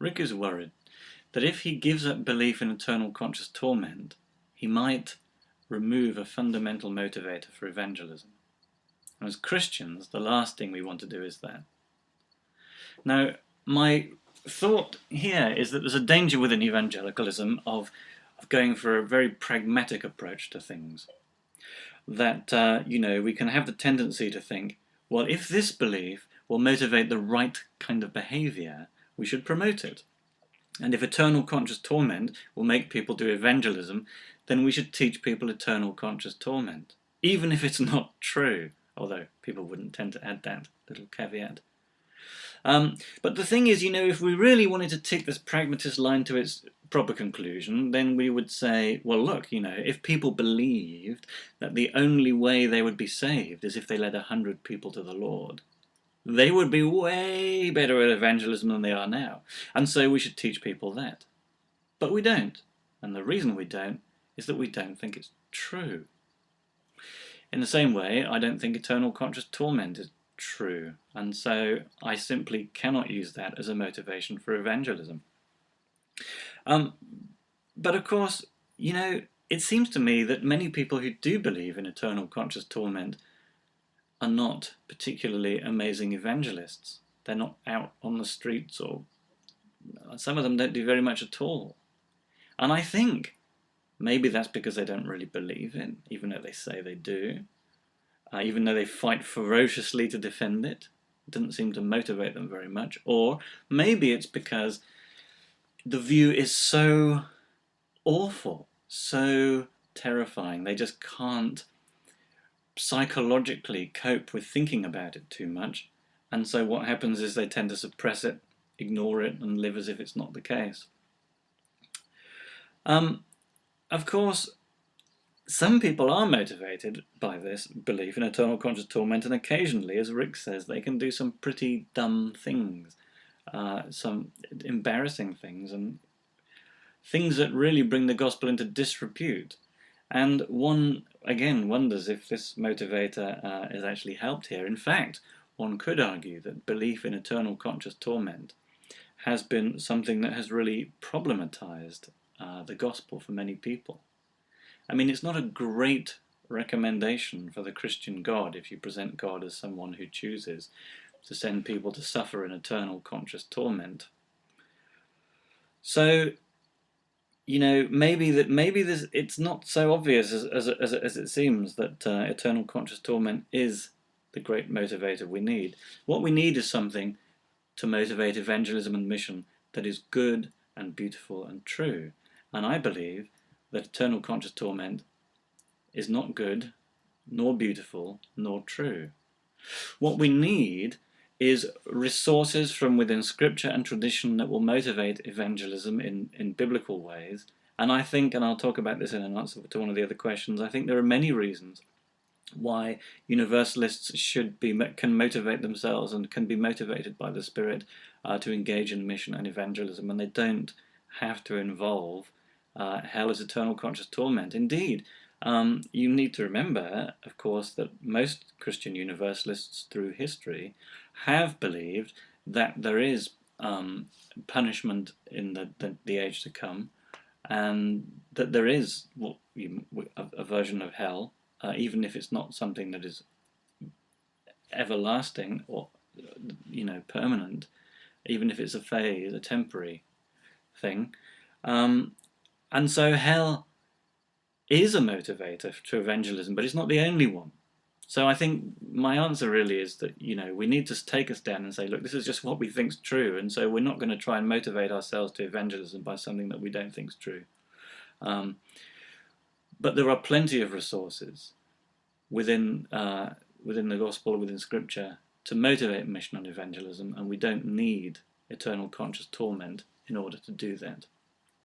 Rick is worried that if he gives up belief in eternal conscious torment, he might remove a fundamental motivator for evangelism. And as Christians, the last thing we want to do is that. Now, my thought here is that there's a danger within evangelicalism of going for a very pragmatic approach to things. That, we can have the tendency to think, well, if this belief will motivate the right kind of behavior, we should promote it. And if eternal conscious torment will make people do evangelism, then we should teach people eternal conscious torment, even if it's not true, although people wouldn't tend to add that little caveat. But the thing is, if we really wanted to take this pragmatist line to its proper conclusion, then we would say, well, look, if people believed that the only way they would be saved is if they led 100 people to the Lord, they would be way better at evangelism than they are now. And so we should teach people that. But we don't. And the reason we don't is that we don't think it's true. In the same way, I don't think eternal conscious torment is true. And so I simply cannot use that as a motivation for evangelism. But of course, it seems to me that many people who do believe in eternal conscious torment are not particularly amazing evangelists. They're not out on the streets, or some of them don't do very much at all. And I think maybe that's because they don't really believe it, even though they say they do. Even though they fight ferociously to defend it. It doesn't seem to motivate them very much. Or maybe it's because the view is so awful, so terrifying, they just can't psychologically cope with thinking about it too much, and so what happens is they tend to suppress it, ignore it, and live as if it's not the case. Of course, some people are motivated by this belief in eternal conscious torment, and occasionally, as Rick says, they can do some pretty dumb things, some embarrassing things, and things that really bring the gospel into disrepute. And one, again, wonders if this motivator is actually helped here. In fact, one could argue that belief in eternal conscious torment has been something that has really problematized the gospel for many people. I mean, it's not a great recommendation for the Christian God if you present God as someone who chooses to send people to suffer in eternal conscious torment. So, maybe it's not so obvious as it seems that eternal conscious torment is the great motivator we need. What we need is something to motivate evangelism and mission that is good and beautiful and true. And I believe that eternal conscious torment is not good, nor beautiful, nor true. What we need is resources from within scripture and tradition that will motivate evangelism in biblical ways. And I think, and I'll talk about this in an answer to one of the other questions, I think there are many reasons why Universalists can motivate themselves and can be motivated by the Spirit to engage in mission and evangelism, and they don't have to involve hell as eternal conscious torment. Indeed, you need to remember, of course, that most Christian Universalists through history have believed that there is punishment in the age to come, and that there is a version of hell, even if it's not something that is everlasting or permanent, even if it's a phase, a temporary thing. And so hell is a motivator to evangelism, but it's not the only one. So I think my answer really is that, we need to take a stand and say, look, this is just what we think is true, and so we're not going to try and motivate ourselves to evangelism by something that we don't think is true. But there are plenty of resources within the gospel, within scripture, to motivate mission and evangelism, and we don't need eternal conscious torment in order to do that.